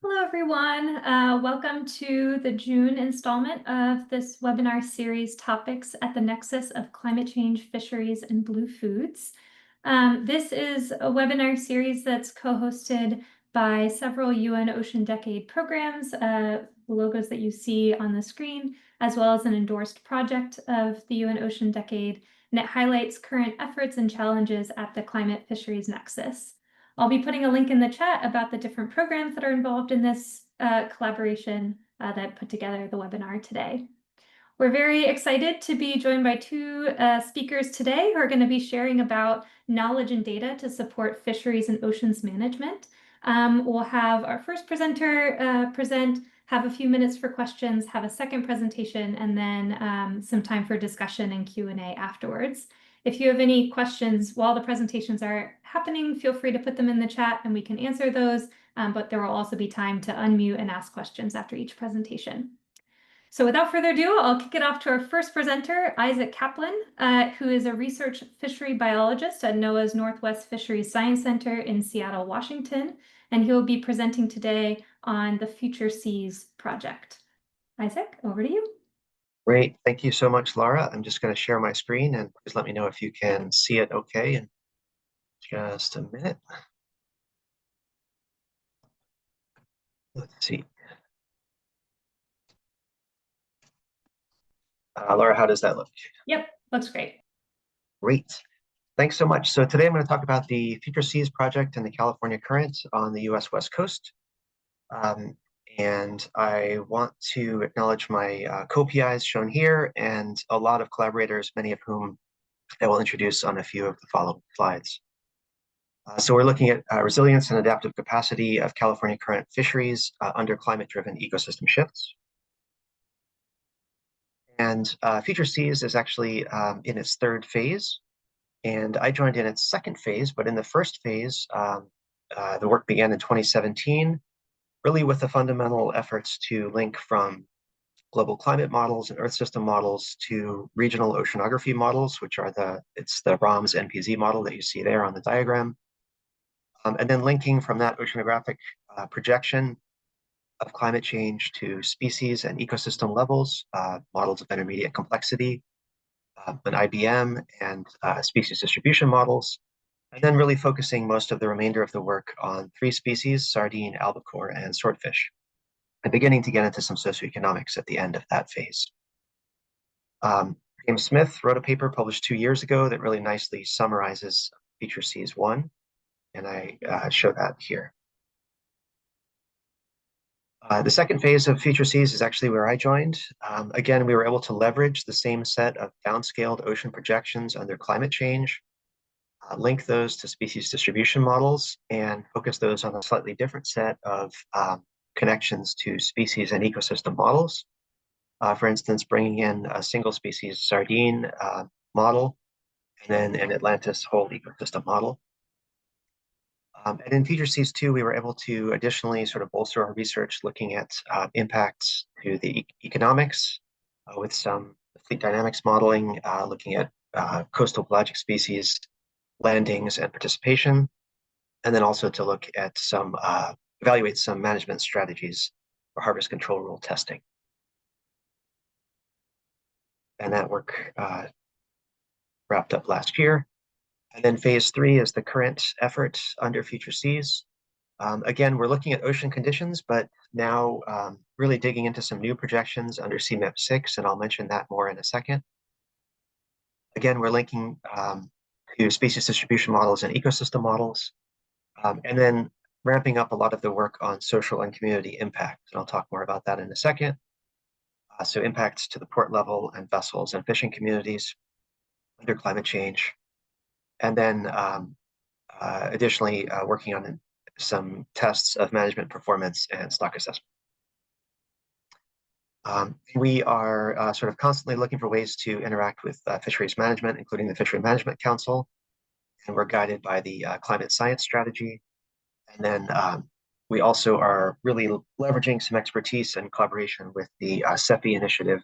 Hello, everyone. Welcome to the June installment of this webinar series, Topics at the Nexus of Climate Change, Fisheries, and Blue Foods. This is a webinar series that's co-hosted by several UN Ocean Decade programs, the logos that you see on the screen, as well as an endorsed project of the UN Ocean Decade, and it highlights current efforts and challenges at the climate fisheries nexus. I'll be putting a link in the chat about the different programs that are involved in this collaboration that put together the webinar today. We're very excited to be joined by two speakers today who are going to be sharing about knowledge and data to support fisheries and oceans management. We'll have our first presenter present, have a few minutes for questions, have a second presentation, and then some time for discussion and Q&A afterwards. If you have any questions while the presentations are happening, feel free to put them in the chat and we can answer those, but there will also be time to unmute and ask questions after each presentation. So without further ado, I'll kick it off to our first presenter, Isaac Kaplan, who is a research fishery biologist at NOAA's Northwest Fisheries Science Center in Seattle, Washington, and he'll be presenting today on the Future Seas project. Isaac, over to you. Great. Thank you so much, Laura. I'm just going to share my screen and please let me know if you can see it okay in just a minute. Let's see. Laura, how does that look? Yep, looks great. Great. Thanks so much. So today I'm going to talk about the Future Seas project in the California Current on the U.S. West Coast. And I want to acknowledge my co-PIs shown here and a lot of collaborators, many of whom I will introduce on a few of the following slides. So we're looking at resilience and adaptive capacity of California current fisheries under climate-driven ecosystem shifts. And Future Seas is actually in its third phase. And I joined in its second phase, but in the first phase, the work began in 2017, really with the fundamental efforts to link from global climate models and Earth system models to regional oceanography models, which are the ROMS NPZ model that you see there on the diagram. And then linking from that oceanographic projection of climate change to species and ecosystem levels, models of intermediate complexity, an IBM and species distribution models, and then really focusing most of the remainder of the work on three species, sardine, albacore, and swordfish, and beginning to get into some socioeconomics at the end of that phase. James Smith wrote a paper published 2 years ago that really nicely summarizes Future Seas 1, and I show that here. The second phase of Future Seas is actually where I joined. Again, we were able to leverage the same set of downscaled ocean projections under climate change, link those to species distribution models, and focus those on a slightly different set of connections to species and ecosystem models. For instance, bringing in a single species sardine model, and then an Atlantis whole ecosystem model. And in Future Seas 2, we were able to additionally sort of bolster our research looking at impacts to the economics with some fleet dynamics modeling, looking at coastal pelagic species, landings, and participation, and then also to look at some, evaluate some management strategies for harvest control rule testing. And that work wrapped up last year. And then phase 3 is the current effort under Future Seas. Again, we're looking at ocean conditions, but now really digging into some new projections under CMIP 6, and I'll mention that more in a second. Again, we're linking to species distribution models and ecosystem models, and then ramping up a lot of the work on social and community impact, and I'll talk more about that in a second. So impacts to the port level and vessels and fishing communities under climate change. And then additionally, working on some tests of management performance and stock assessment. We are sort of constantly looking for ways to interact with fisheries management, including the Fishery Management Council, and we're guided by the climate science strategy. And then we also are really leveraging some expertise and collaboration with the CEPI initiative,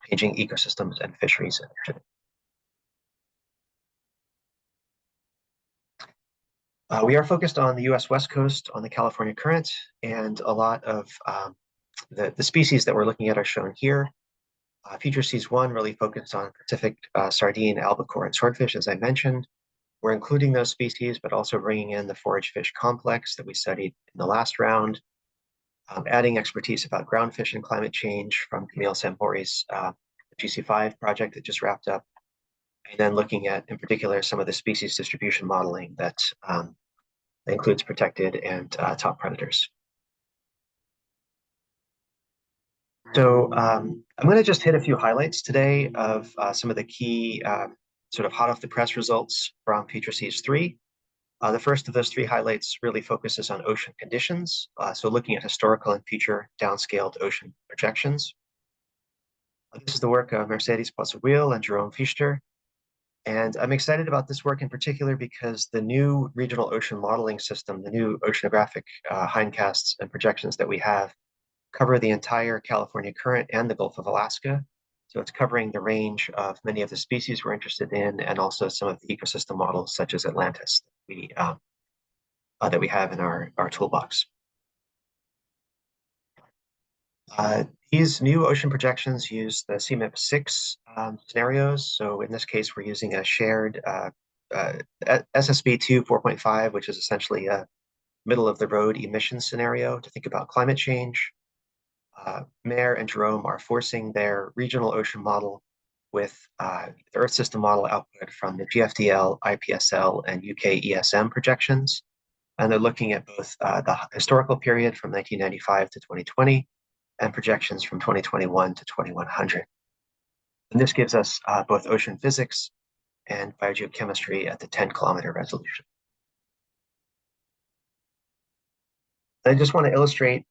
Changing Ecosystems and Fisheries initiative. We are focused on the U.S. West Coast, on the California current, and a lot of the species that we're looking at are shown here. Feature Seas 1 really focused on Pacific sardine, albacore, and swordfish, as I mentioned. We're including those species, but also bringing in the forage fish complex that we studied in the last round, adding expertise about groundfish and climate change from Camille Sambori's GC5 project that just wrapped up, and then looking at, in particular, some of the species distribution modeling that includes protected and top predators. So I'm going to just hit a few highlights today of some of the key sort of hot off the press results from Feature Seas 3. The first of those three highlights really focuses on ocean conditions, so looking at historical and future downscaled ocean projections. This is the work of Mercedes Pozuil and Jerome Fichter. And I'm excited about this work in particular because the new regional ocean modeling system, the new oceanographic hindcasts and projections that we have cover the entire California current and the Gulf of Alaska. So it's covering the range of many of the species we're interested in, and also some of the ecosystem models such as Atlantis that we have in our toolbox. These new ocean projections use the CMIP 6 scenarios. So in this case, we're using a shared SSB2 4.5, which is essentially a middle of the road emission scenario to think about climate change. Mayer and Jerome are forcing their regional ocean model with the Earth system model output from the GFDL, IPSL, and UK ESM projections. And they're looking at both the historical period from 1995 to 2020 and projections from 2021 to 2100. And this gives us both ocean physics and biogeochemistry at the 10-kilometer resolution. I just want to illustrate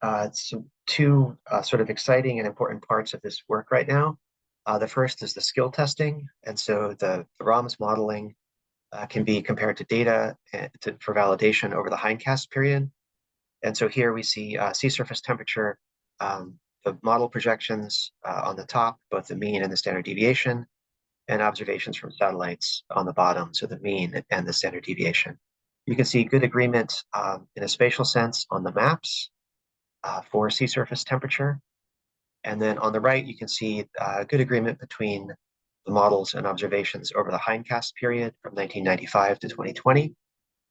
two sort of exciting and important parts of this work right now. The first is the skill testing. And so the ROMS modeling can be compared to data for validation over the hindcast period. And so here we see sea surface temperature, the model projections on the top, both the mean and the standard deviation, and observations from satellites on the bottom, so the mean and the standard deviation. You can see good agreement in a spatial sense on the maps for sea surface temperature. And then on the right, you can see good agreement between the models and observations over the hindcast period from 1995 to 2020.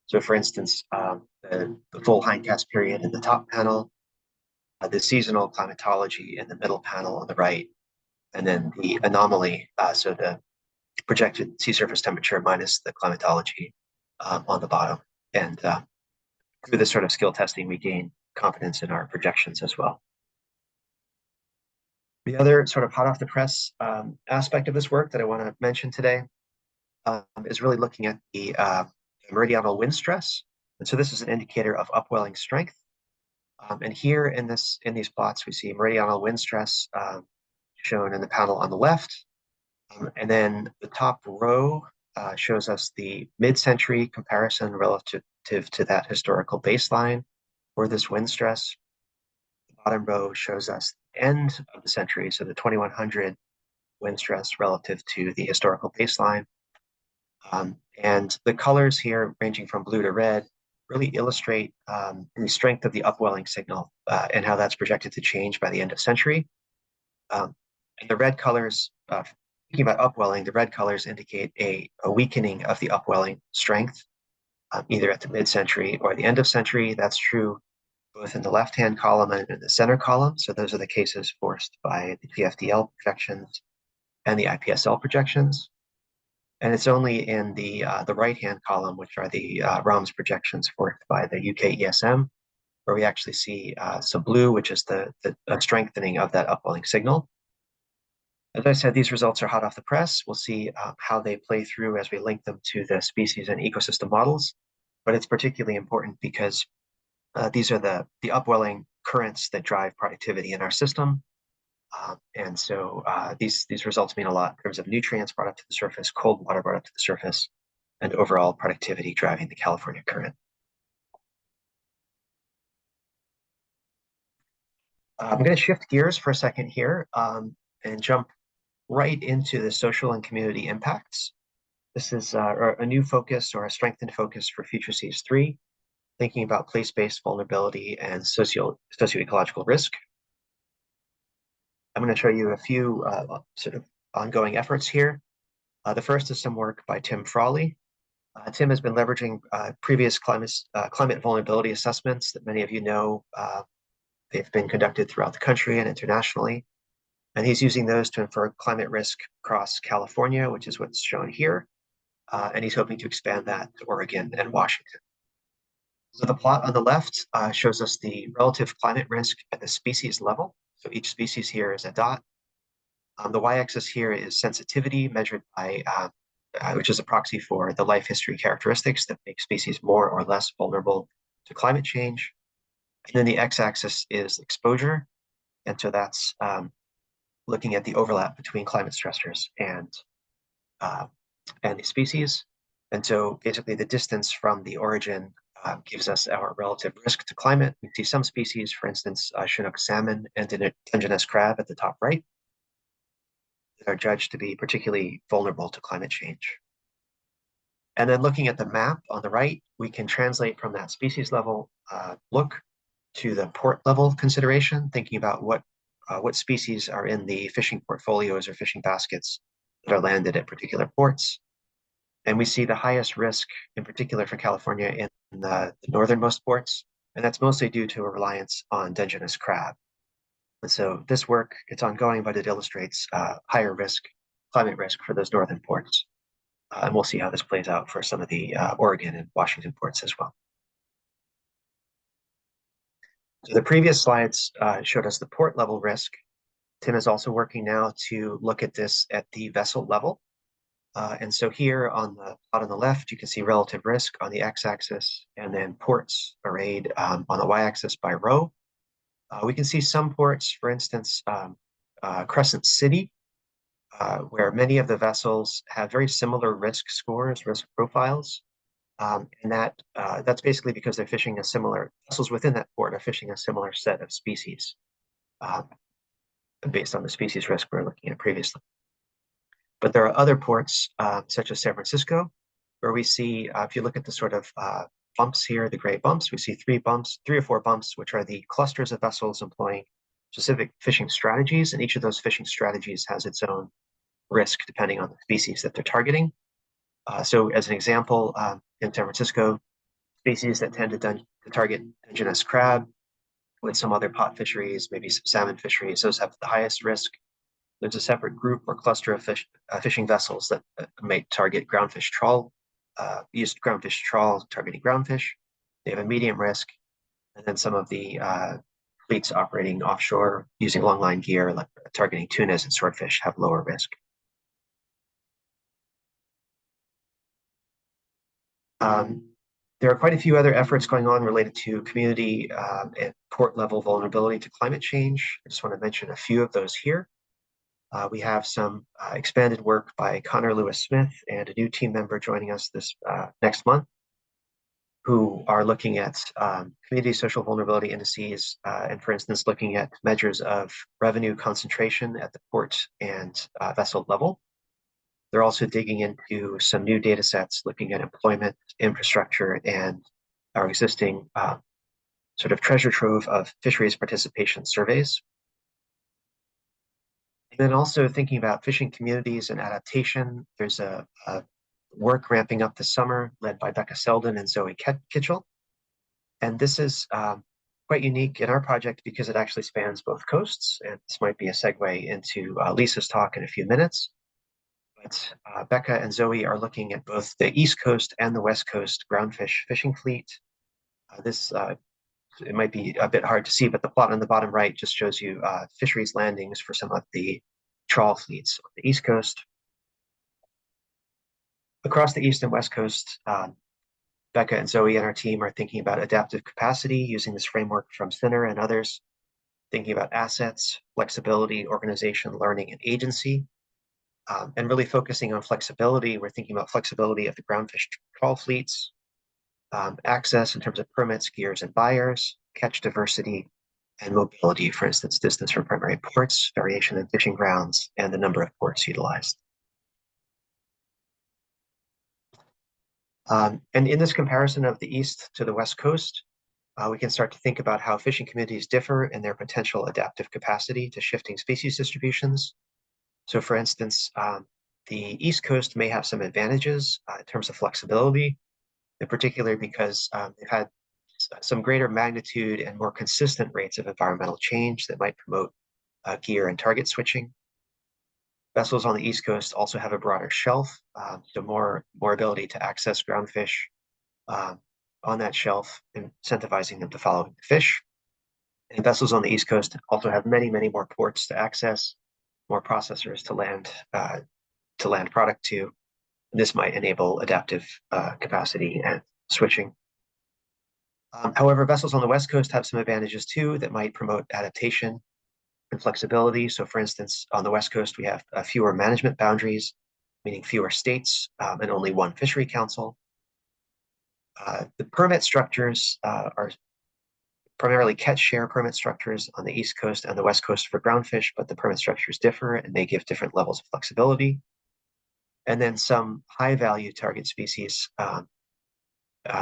So for instance, the full hindcast period in the top panel, the seasonal climatology in the middle panel on the right, and then the anomaly, so the projected sea surface temperature minus the climatology on the bottom. And through this sort of skill testing, we gain confidence in our projections as well. The other sort of hot off the press aspect of this work that I want to mention today is really looking at the meridional wind stress. And so this is an indicator of upwelling strength. And here in these plots, we see meridional wind stress shown in the panel on the left. And then the top row shows us the mid-century comparison relative to that historical baseline for this wind stress. The bottom row shows us the end of the century, so the 2100 wind stress relative to the historical baseline. And the colors here, ranging from blue to red, really illustrate the strength of the upwelling signal and how that's projected to change by the end of century. And the red colors, thinking about upwelling, the red colors indicate a weakening of the upwelling strength, either at the mid-century or the end of century. That's true both in the left-hand column and in the center column. So those are the cases forced by the GFDL projections and the IPSL projections. And it's only in the right-hand column, which are the ROMS projections forced by the UK ESM, where we actually see some blue, which is the strengthening of that upwelling signal. As I said, these results are hot off the press. We'll see how they play through as we link them to the species and ecosystem models. But it's particularly important because these are the upwelling currents that drive productivity in our system. And so these results mean a lot in terms of nutrients brought up to the surface, cold water brought up to the surface, and overall productivity driving the California current. I'm going to shift gears for a second here and jump right into the social and community impacts. This is a new focus or a strengthened focus for Future Seas 3, thinking about place-based vulnerability and socio-ecological risk. I'm going to show you a few sort of ongoing efforts here. The first is some work by Tim Frawley. Tim has been leveraging previous climate vulnerability assessments that many of you know. They've been conducted throughout the country and internationally. And he's using those to infer climate risk across California, which is what's shown here. And he's hoping to expand that to Oregon and Washington. So the plot on the left shows us the relative climate risk at the species level. So each species here is a dot. The y-axis here is sensitivity measured by, which is a proxy for the life history characteristics that make species more or less vulnerable to climate change. And then the x-axis is exposure. And so that's looking at the overlap between climate stressors and the species. And so basically the distance from the origin gives us our relative risk to climate. We see some species, for instance, Chinook salmon and Dungeness crab at the top right, that are judged to be particularly vulnerable to climate change. And then looking at the map on the right, we can translate from that species level look to the port level consideration, thinking about what species are in the fishing portfolios or fishing baskets that are landed at particular ports. And we see the highest risk, in particular for California, in the northernmost ports, and that's mostly due to a reliance on Dungeness crab. And so this work, it's ongoing, but it illustrates higher risk, climate risk for those northern ports. And we'll see how this plays out for some of the Oregon and Washington ports as well. So the previous slides showed us the port level risk. Tim is also working now to look at this at the vessel level. And so here on the plot on the left, you can see relative risk on the x-axis, and then ports arrayed on the y-axis by row. We can see some ports, for instance, Crescent City, where many of the vessels have very similar risk scores, risk profiles. And that's basically because they're fishing a similar, vessels within that port are fishing a similar set of species based on the species risk we were looking at previously. But there are other ports, such as San Francisco, where we see, if you look at the sort of bumps here, the gray bumps, we see three or four bumps, which are the clusters of vessels employing specific fishing strategies. And each of those fishing strategies has its own risk depending on the species that they're targeting. So as an example, in San Francisco, species that tend to target Dungeness crab with some other pot fisheries, maybe some salmon fisheries, those have the highest risk. There's a separate group or cluster of fishing vessels that may target groundfish trawl, used groundfish trawl targeting groundfish. They have a medium risk. And then some of the fleets operating offshore using longline gear, like targeting tunas and swordfish, have lower risk. There are quite a few other efforts going on related to community and port level vulnerability to climate change. I just want to mention a few of those here. We have some expanded work by Connor Lewis-Smith and a new team member joining us this next month, who are looking at community social vulnerability indices, and for instance, looking at measures of revenue concentration at the port and vessel level. They're also digging into some new data sets, looking at employment, infrastructure, and our existing sort of treasure trove of fisheries participation surveys. And then also thinking about fishing communities and adaptation. There's a work ramping up this summer led by Becca Selden and Zoe Kitchell. And this is quite unique in our project because it actually spans both coasts. And this might be a segue into Lisa's talk in a few minutes. But Becca and Zoe are looking at both the East Coast and the West Coast groundfish fishing fleet. It might be a bit hard to see, but the plot on the bottom right just shows you fisheries landings for some of the trawl fleets on the East Coast. Across the East and West Coast, Becca and Zoe and our team are thinking about adaptive capacity using this framework from Sinner and others, thinking about assets, flexibility, organization, learning, and agency. And really focusing on flexibility. We're thinking about flexibility of the groundfish trawl fleets, access in terms of permits, gears, and buyers, catch diversity, and mobility, for instance, distance from primary ports, variation in fishing grounds, and the number of ports utilized. And in this comparison of the east to the west coast, we can start to think about how fishing communities differ in their potential adaptive capacity to shifting species distributions. So for instance, the East Coast may have some advantages in terms of flexibility, in particular because they've had some greater magnitude and more consistent rates of environmental change that might promote gear and target switching. Vessels on the East Coast also have a broader shelf, so more ability to access groundfish on that shelf, incentivizing them to follow the fish. And vessels on the East Coast also have many more ports to access, more processors to land product to. This might enable adaptive capacity and switching. However, vessels on the West Coast have some advantages too that might promote adaptation and flexibility. So for instance, on the West Coast, we have fewer management boundaries, meaning fewer states and only one fishery council. The permit structures are primarily catch share permit structures on the East Coast and the West Coast for groundfish, but the permit structures differ and they give different levels of flexibility. And then some high value target species,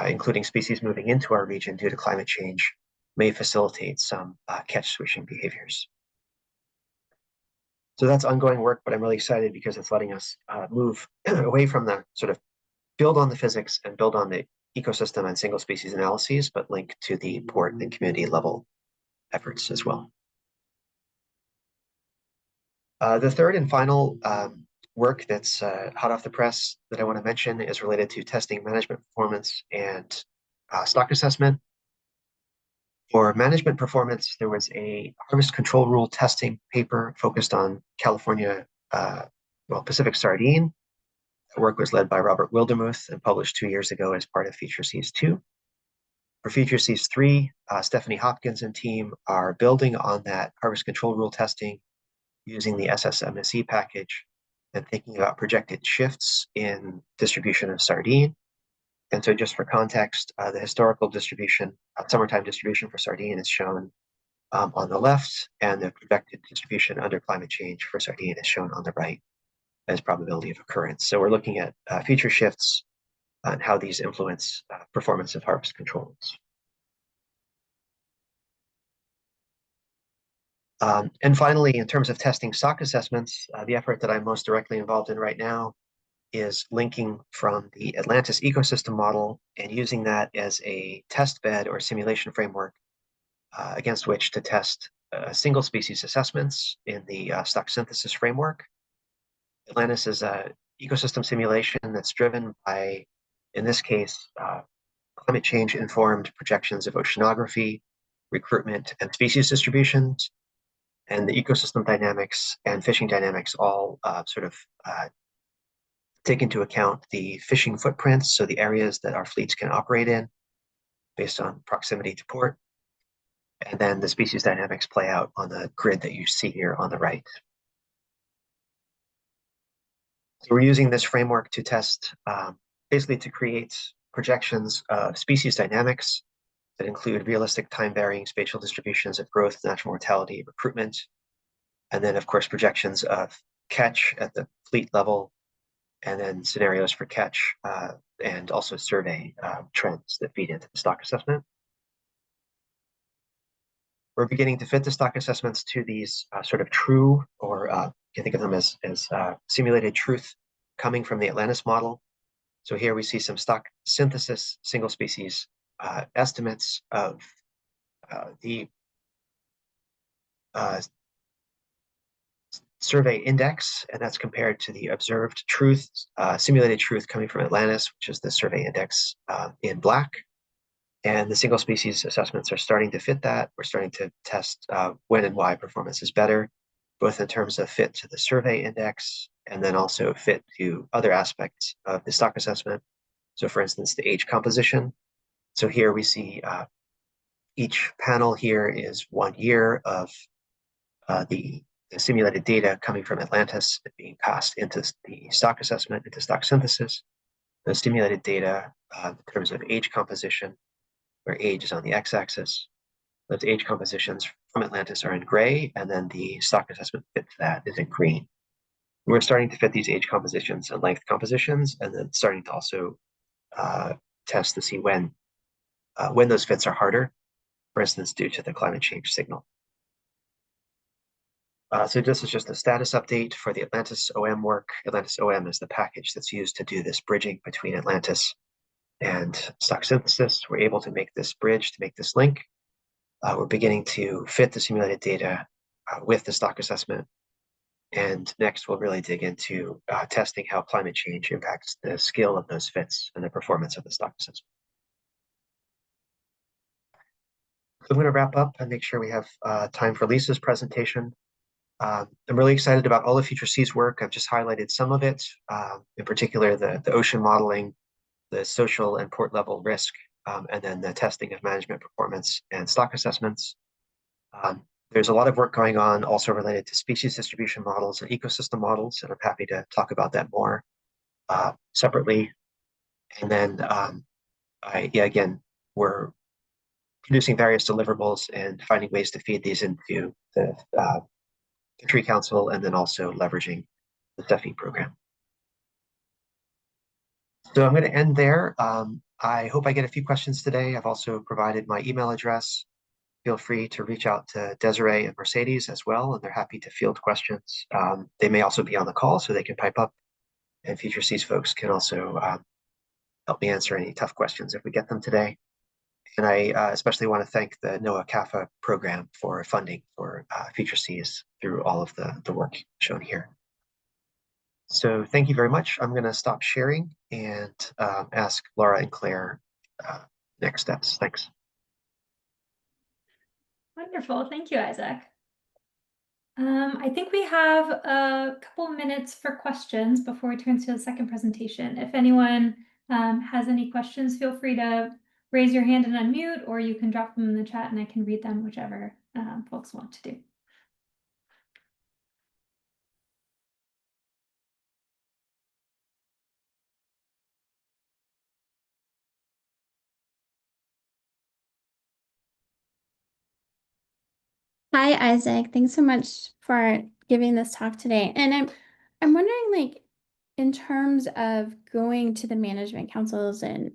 including species moving into our region due to climate change, may facilitate some catch switching behaviors. So that's ongoing work, but I'm really excited because it's letting us move away from the sort of build on the physics and build on the ecosystem and single species analyses, but link to the port and community level efforts as well. The third and final work that's hot off the press that I want to mention is related to testing management performance and stock assessment. For management performance, there was a harvest control rule testing paper focused on California, Pacific sardine. The work was led by Robert Wildermuth and published 2 years ago as part of FeatureSeas 2. For FeatureSeas 3, Stephanie Hopkins and team are building on that harvest control rule testing using the SSMSE package and thinking about projected shifts in distribution of sardine. And so just for context, the historical distribution, summertime distribution for sardine is shown on the left, and the projected distribution under climate change for sardine is shown on the right as probability of occurrence. So we're looking at future shifts and how these influence performance of harvest controls. And finally, in terms of testing stock assessments, the effort that I'm most directly involved in right now is linking from the Atlantis ecosystem model and using that as a test bed or simulation framework against which to test single species assessments in the stock synthesis framework. Atlantis is an ecosystem simulation that's driven by, in this case, climate change informed projections of oceanography, recruitment, and species distributions. And the ecosystem dynamics and fishing dynamics all take into account the fishing footprints, so the areas that our fleets can operate in based on proximity to port. And then the species dynamics play out on the grid that you see here on the right. So we're using this framework to test, basically to create projections of species dynamics that include realistic time-varying spatial distributions of growth, natural mortality, recruitment, and then, of course, projections of catch at the fleet level, and then scenarios for catch, and also survey trends that feed into the stock assessment. We're beginning to fit the stock assessments to these sort of true, or you can think of them as simulated truth coming from the Atlantis model. So here we see some stock synthesis single species estimates of the survey index, and that's compared to the observed truth, simulated truth coming from Atlantis, which is the survey index in black. And the single species assessments are starting to fit that. We're starting to test when and why performance is better, both in terms of fit to the survey index and then also fit to other aspects of the stock assessment. So for instance, the age composition. So here we see each panel here is 1 year of the simulated data coming from Atlantis being passed into the stock assessment, into stock synthesis. The simulated data in terms of age composition, where age is on the x-axis. Those age compositions from Atlantis are in gray, and then the stock assessment fit to that is in green. We're starting to fit these age compositions and length compositions, and then starting to also test to see when those fits are harder, for instance, due to the climate change signal. So this is just a status update for the Atlantis OM work. Atlantis OM is the package that's used to do this bridging between Atlantis and stock synthesis. We're able to make this bridge, to make this link. We're beginning to fit the simulated data with the stock assessment. And next, we'll really dig into testing how climate change impacts the scale of those fits and the performance of the stock assessment. So I'm going to wrap up and make sure we have time for Lisa's presentation. I'm really excited about all of Future Seas work. I've just highlighted some of it, in particular the ocean modeling, the social and port level risk, and then the testing of management performance and stock assessments. There's a lot of work going on also related to species distribution models and ecosystem models, and I'm happy to talk about that more separately. And then, again, we're producing various deliverables and finding ways to feed these into the Fishery Council, and then also leveraging the CEFI program. So I'm going to end there. I hope I get a few questions today. I've also provided my email address. Feel free to reach out to Desiree and Mercedes as well, and they're happy to field questions. They may also be on the call, so they can pipe up, and Future Seas folks can also help me answer any tough questions if we get them today. And I especially want to thank the NOAA CAFA program for funding for Future Seas through all of the work shown here. So thank you very much. I'm going to stop sharing and ask Laura and Claire next steps. Thanks. Wonderful. Thank you, Isaac. I think we have a couple of minutes for questions before we turn to the second presentation. If anyone has any questions, feel free to raise your hand and unmute, or you can drop them in the chat and I can read them, whichever folks want to do. Hi, Isaac. Thanks so much for giving this talk today. And I'm wondering, like, in terms of going to the management councils and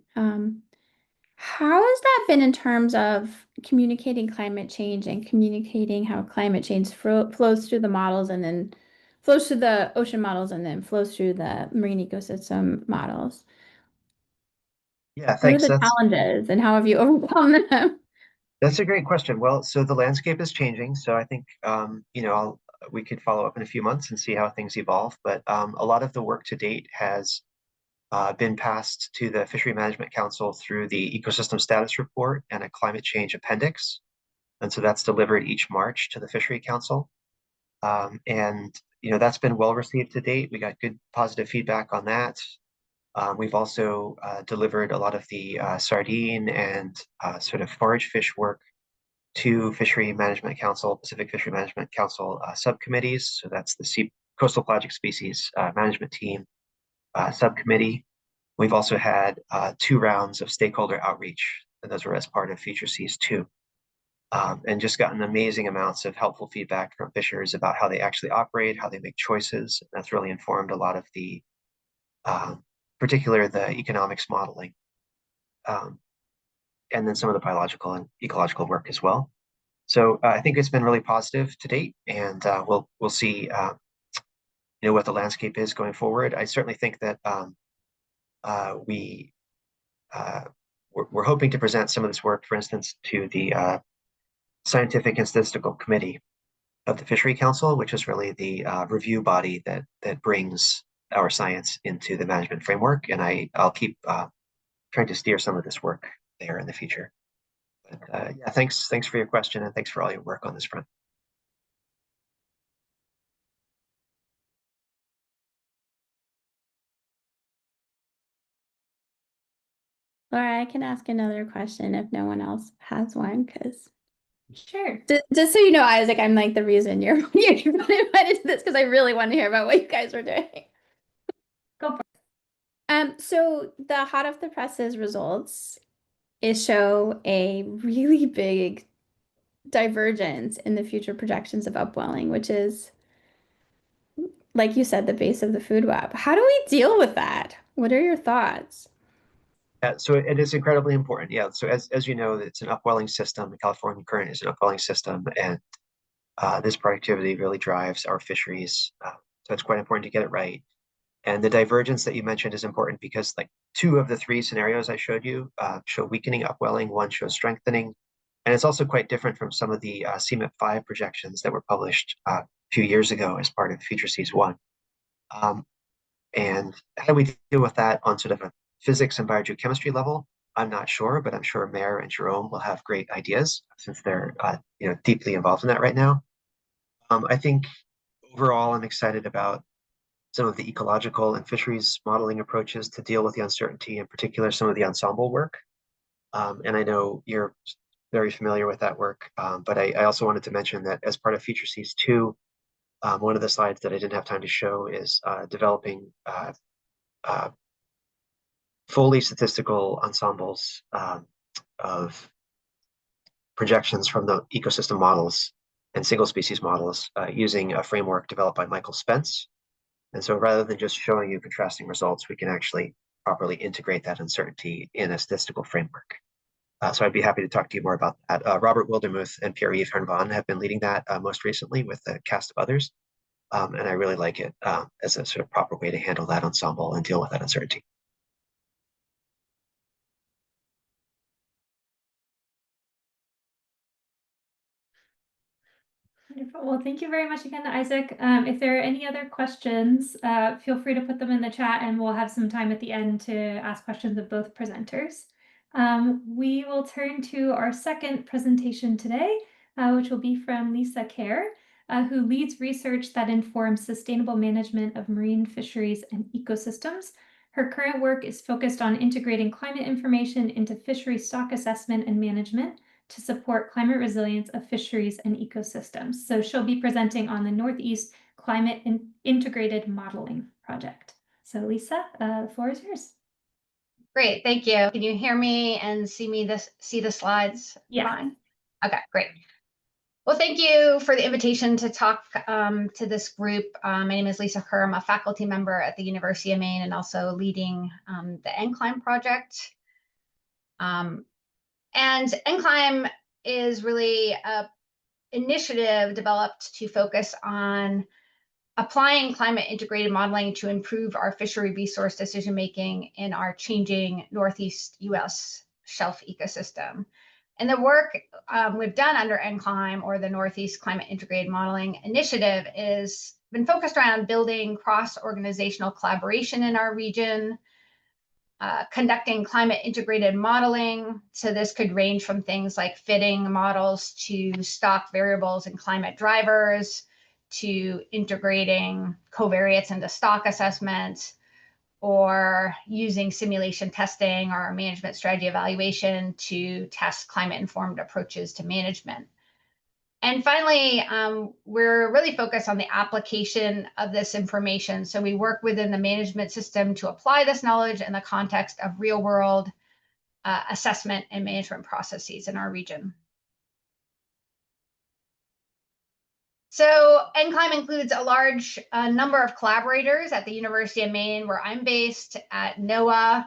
how has that been in terms of communicating climate change and communicating how climate change flows through the models and then flows through the ocean models and then flows through the marine ecosystem models? Yeah, What are thanks. the challenges and how have you overcome them? That's a great question. Well, so the landscape is changing. So I think, we could follow up in a few months and see how things evolve. But a lot of the work to date has been passed to the Fishery Management Council through the Ecosystem Status Report and a climate change appendix. And so that's delivered each March to the Fishery Council. And, that's been well received to date. We got good positive feedback on that. We've also delivered a lot of the sardine and sort of forage fish work to Fishery Management Council, Pacific Fishery Management Council subcommittees. So that's the Coastal Pelagic Species Management Team subcommittee. We've also had 2 rounds of stakeholder outreach, and those were as part of Future Seas 2. And just gotten amazing amounts of helpful feedback from fishers about how they actually operate, how they make choices. And that's really informed a lot of the particular the economics modeling, and then some of the biological and ecological work as well. So I think it's been really positive to date, and we'll see what the landscape is going forward. I certainly think that we're hoping to present some of this work, for instance, to the Scientific and Statistical Committee of the Fishery Council, which is really the review body that brings our science into the management framework, and I'll keep trying to steer some of this work there in the future. But yeah, thanks for your question, and thanks for all your work on this front. Laura, I can ask another question if no one else has one, because Sure. just so you know, Isaac, I'm like the reason you're invited to this because I really want to hear about what you guys are doing. Go for it. So the hot off the presses results show a really big divergence in the future projections of upwelling, which is, like you said, the base of the food web. How do we deal with that? What are your thoughts? So it is incredibly important. Yeah. So as you know, it's an upwelling system. The California current is an upwelling system, and this productivity really drives our fisheries. So it's quite important to get it right. And the divergence that you mentioned is important because like 2 of the 3 scenarios I showed you show weakening upwelling, 1 shows strengthening. And it's also quite different from some of the CMIP5 projections that were published a few years ago as part of FutureSeas 1. And how do we deal with that on sort of a physics and biogeochemistry level? I'm not sure, but I'm sure Mare and Jerome will have great ideas since they're deeply involved in that right now. I think overall, I'm excited about some of the ecological and fisheries modeling approaches to deal with the uncertainty, in particular, some of the ensemble work. And I know you're very familiar with that work, but I also wanted to mention that as part of FutureSeas 2, one of the slides that I didn't have time to show is developing fully statistical ensembles of projections from the ecosystem models and single species models using a framework developed by Michael Spence. And so rather than just showing you contrasting results, we can actually properly integrate that uncertainty in a statistical framework. So I'd be happy to talk to you more about that. Robert Wildermuth and Pierre-Yves Hernvan have been leading that most recently with a cast of others. And I really like it as a sort of proper way to handle that ensemble and deal with that uncertainty. Wonderful. Well, thank you very much again, Isaac. If there are any other questions, feel free to put them in the chat and we'll have some time at the end to ask questions of both presenters. We will turn to our second presentation today, which will be from Lisa Kerr, who leads research that informs sustainable management of marine fisheries and ecosystems. Her current work is focused on integrating climate information into fishery stock assessment and management to support climate resilience of fisheries and ecosystems. So she'll be presenting on the Northeast Climate Integrated Modeling Project. So Lisa, the floor is yours. Great, thank you. Can you hear me and see the slides? Yeah. Fine. Okay, great. Well, thank you for the invitation to talk to this group. My name is Lisa Kerr. I'm a faculty member at the University of Maine and also leading the NCLIM project. And NCLIM is really an initiative developed to focus on applying climate integrated modeling to improve our fishery resource decision-making in our changing Northeast U.S. shelf ecosystem. And the work we've done under NCLIM, or the Northeast Climate Integrated Modeling Initiative, is been focused around building cross-organizational collaboration in our region, conducting climate integrated modeling. So this could range from things like fitting models to stock variables and climate drivers, to integrating covariates into stock assessments, or using simulation testing or management strategy evaluation to test climate-informed approaches to management. And finally, we're really focused on the application of this information. So we work within the management system to apply this knowledge in the context of real-world assessment and management processes in our region. So NCLIM includes a large number of collaborators at the University of Maine, where I'm based, at NOAA.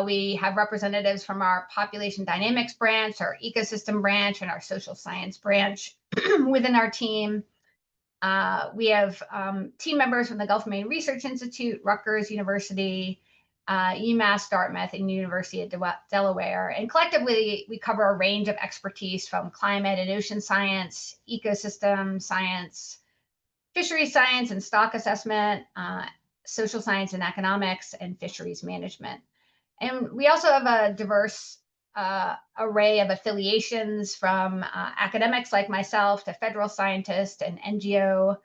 We have representatives from our population dynamics branch, our ecosystem branch, and our social science branch within our team. We have team members from the Gulf of Maine Research Institute, Rutgers University, UMass Dartmouth, and University of Delaware. And collectively, we cover a range of expertise from climate and ocean science, ecosystem science, fisheries science and stock assessment, social science and economics, and fisheries management. And we also have a diverse array of affiliations, from academics like myself to federal scientists and NGO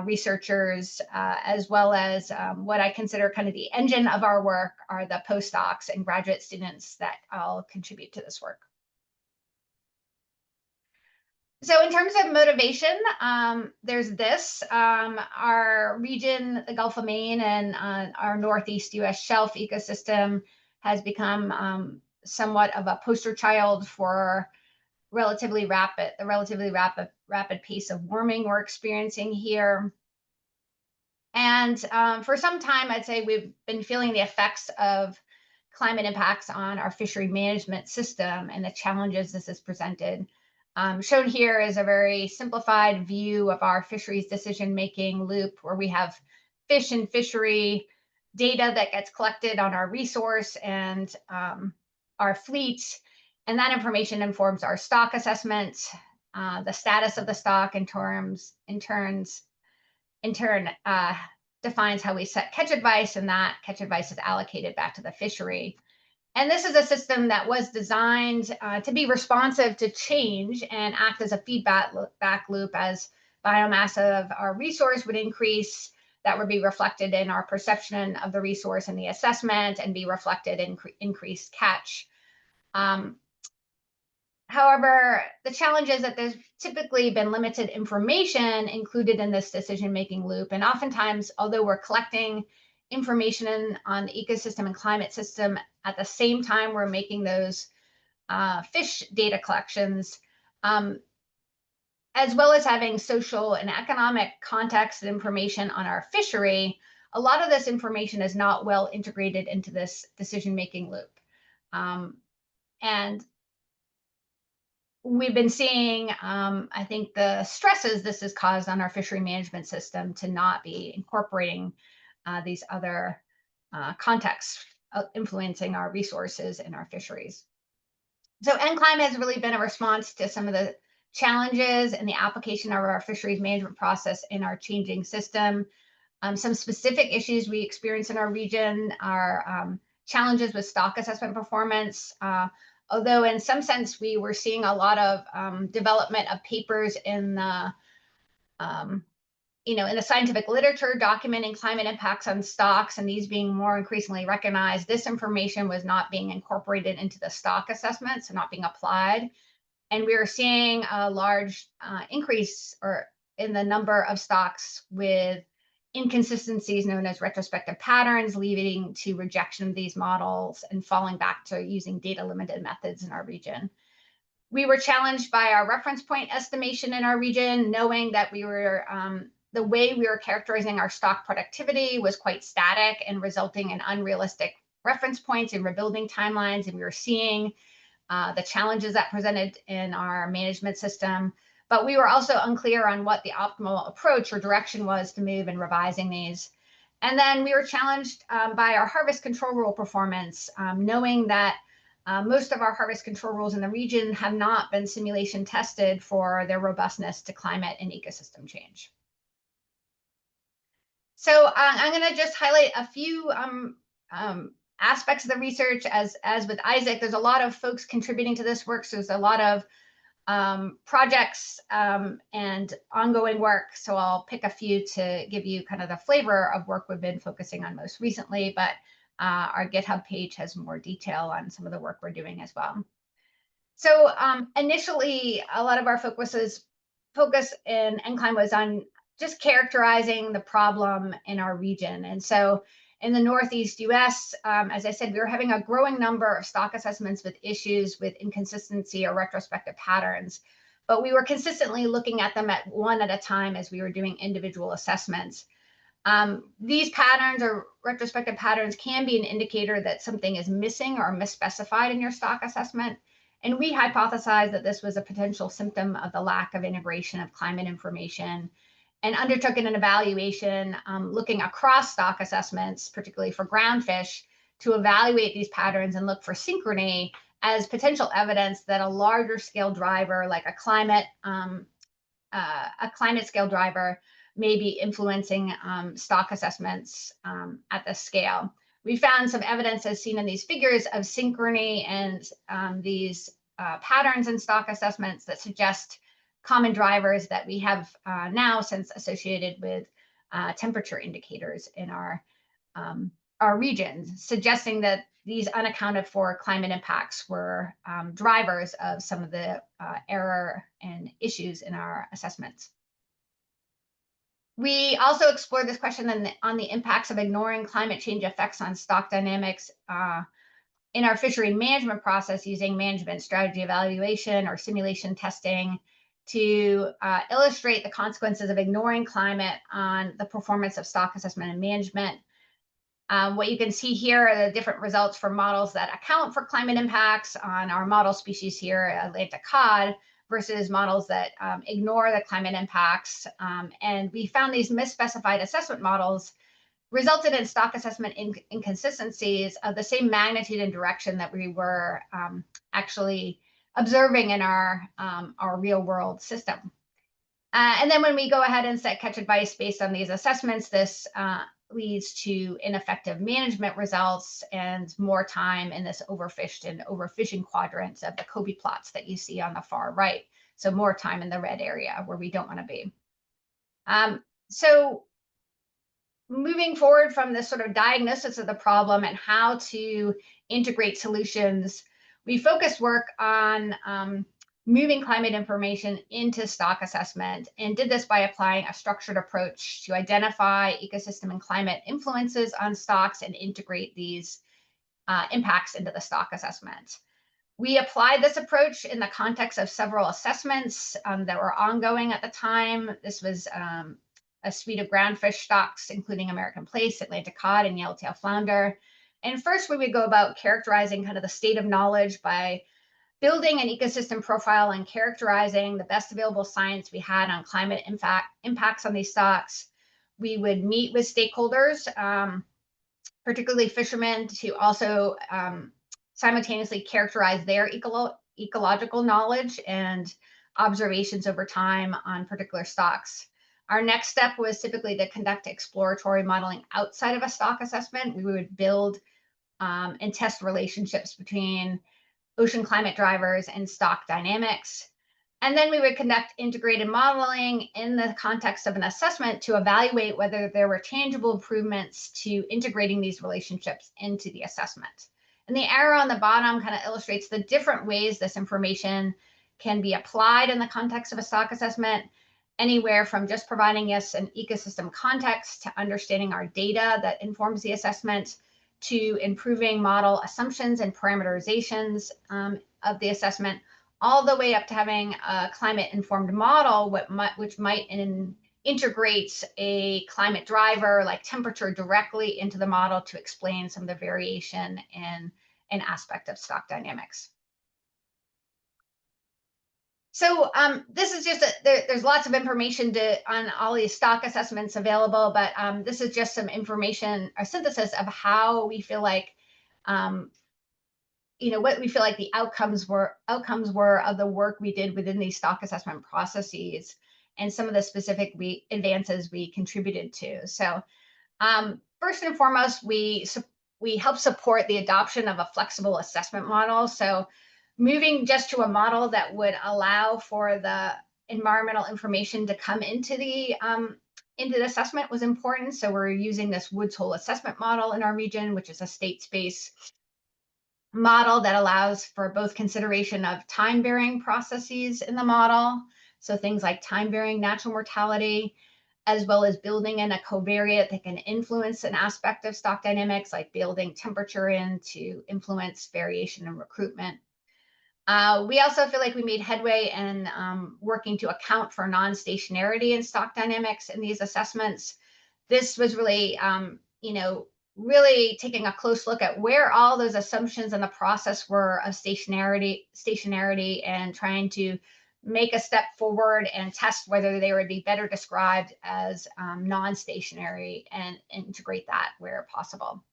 researchers, as well as what I consider kind of the engine of our work are the postdocs and graduate students that all contribute to this work. So in terms of motivation, there's this. Our region, the Gulf of Maine, and our Northeast U.S. shelf ecosystem has become somewhat of a poster child for the relatively rapid pace of warming we're experiencing here. And for some time, I'd say we've been feeling the effects of climate impacts on our fishery management system and the challenges this has presented. Shown here is a very simplified view of our fisheries decision-making loop, where we have fish and fishery data that gets collected on our resource and our fleet, and that information informs our stock assessment, the status of the stock in turn defines how we set catch advice, and that catch advice is allocated back to the fishery. And this is a system that was designed to be responsive to change and act as a feedback loop as biomass of our resource would increase. That would be reflected in our perception of the resource and the assessment, and be reflected in increased catch. However, the challenge is that there's typically been limited information included in this decision-making loop. And oftentimes, although we're collecting information on the ecosystem and climate system at the same time we're making those fish data collections, as well as having social and economic context and information on our fishery, a lot of this information is not well integrated into this decision-making loop. And we've been seeing, I think, the stresses this has caused on our fishery management system to not be incorporating these other contexts influencing our resources and our fisheries. So NCLIM has really been a response to some of the challenges in the application of our fisheries management process in our changing system. Some specific issues we experience in our region are challenges with stock assessment performance. Although in some sense we were seeing a lot of development of papers in the in the scientific literature documenting climate impacts on stocks, and these being more increasingly recognized, this information was not being incorporated into the stock assessment, so not being applied. And we were seeing a large increase in the number of stocks with inconsistencies known as retrospective patterns, leading to rejection of these models and falling back to using data limited methods in our region. We were challenged by our reference point estimation in our region, knowing that we were the way we were characterizing our stock productivity was quite static and resulting in unrealistic reference points and rebuilding timelines. And we were seeing the challenges that presented in our management system. But we were also unclear on what the optimal approach or direction was to move in revising these. And then we were challenged by our harvest control rule performance, knowing that most of our harvest control rules in the region have not been simulation tested for their robustness to climate and ecosystem change. So I'm going to just highlight a few aspects of the research. As with Isaac, there's a lot of folks contributing to this work. So there's a lot of projects and ongoing work. So I'll pick a few to give you kind of the flavor of work we've been focusing on most recently, but our GitHub page has more detail on some of the work we're doing as well. So initially, a lot of our focus in NCLIM was on just characterizing the problem in our region. And so in the Northeast U.S., as I said, we were having a growing number of stock assessments with issues with inconsistency or retrospective patterns, but we were consistently looking at them one at a time as we were doing individual assessments. These patterns or retrospective patterns can be an indicator that something is missing or misspecified in your stock assessment. And we hypothesized that this was a potential symptom of the lack of integration of climate information, and undertook an evaluation looking across stock assessments, particularly for groundfish, to evaluate these patterns and look for synchrony as potential evidence that a larger scale driver, like a climate scale driver, may be influencing stock assessments at this scale. We found some evidence, as seen in these figures, of synchrony and these patterns in stock assessments that suggest common drivers that we have now since associated with temperature indicators in our regions, suggesting that these unaccounted for climate impacts were drivers of some of the error and issues in our assessments. We also explored this question on the impacts of ignoring climate change effects on stock dynamics in our fishery management process using management strategy evaluation or simulation testing to illustrate the consequences of ignoring climate on the performance of stock assessment and management. What you can see here are the different results for models that account for climate impacts on our model species here, Atlantic cod, versus models that ignore the climate impacts. And we found these misspecified assessment models resulted in stock assessment inconsistencies of the same magnitude and direction that we were actually observing in our real world system. And then when we go ahead and set catch advice based on these assessments, this leads to ineffective management results and more time in this overfished and overfishing quadrants of the Kobe plots that you see on the far right. So more time in the red area where we don't want to be. So moving forward from this sort of diagnosis of the problem and how to integrate solutions, we focused work on moving climate information into stock assessment, and did this by applying a structured approach to identify ecosystem and climate influences on stocks and integrate these impacts into the stock assessment. We applied this approach in the context of several assessments that were ongoing at the time. This was a suite of groundfish stocks, including American plaice, Atlantic cod, and yellowtail flounder. And first, we would go about characterizing kind of the state of knowledge by building an ecosystem profile and characterizing the best available science we had on climate impacts on these stocks. We would meet with stakeholders, particularly fishermen, to also simultaneously characterize their ecological knowledge and observations over time on particular stocks. Our next step was typically to conduct exploratory modeling outside of a stock assessment. We would build and test relationships between ocean climate drivers and stock dynamics. And then we would conduct integrated modeling in the context of an assessment to evaluate whether there were tangible improvements to integrating these relationships into the assessment. And the arrow on the bottom kind of illustrates the different ways this information can be applied in the context of a stock assessment, anywhere from just providing us an ecosystem context to understanding our data that informs the assessment, to improving model assumptions and parameterizations of the assessment, all the way up to having a climate-informed model, which might integrate a climate driver like temperature directly into the model to explain some of the variation in an aspect of stock dynamics. So this is just, there's lots of information on all these stock assessments available, but this is just some information, a synthesis of how we feel like, what we feel like the outcomes were of the work we did within these stock assessment processes and some of the specific advances we contributed to. So first and foremost, we help support the adoption of a flexible assessment model. So moving just to a model that would allow for the environmental information to come into the assessment was important. So we're using this Woods Hole assessment model in our region, which is a state-space model that allows for both consideration of time-varying processes in the model, so things like time-varying natural mortality, as well as building in a covariate that can influence an aspect of stock dynamics, like building temperature in to influence variation in recruitment. We also feel like we made headway in working to account for non-stationarity in stock dynamics in these assessments. This was really, really taking a close look at where all those assumptions in the process were of stationarity, and trying to make a step forward and test whether they would be better described as non-stationary and integrate that where possible.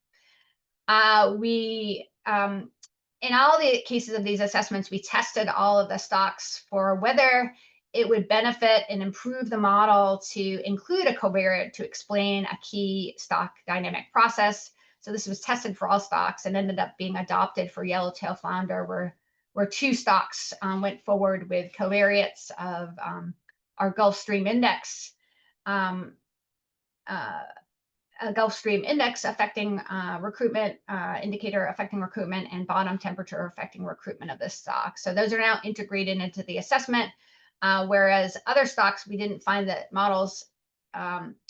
In all the cases of these assessments, we tested all of the stocks for whether it would benefit and improve the model to include a covariate to explain a key stock dynamic process. So this was tested for all stocks and ended up being adopted for yellowtail flounder, where two stocks went forward with covariates of our Gulf Stream Index, a Gulf Stream Index affecting recruitment, indicator affecting recruitment, and bottom temperature affecting recruitment of this stock. So those are now integrated into the assessment, whereas other stocks, we didn't find that models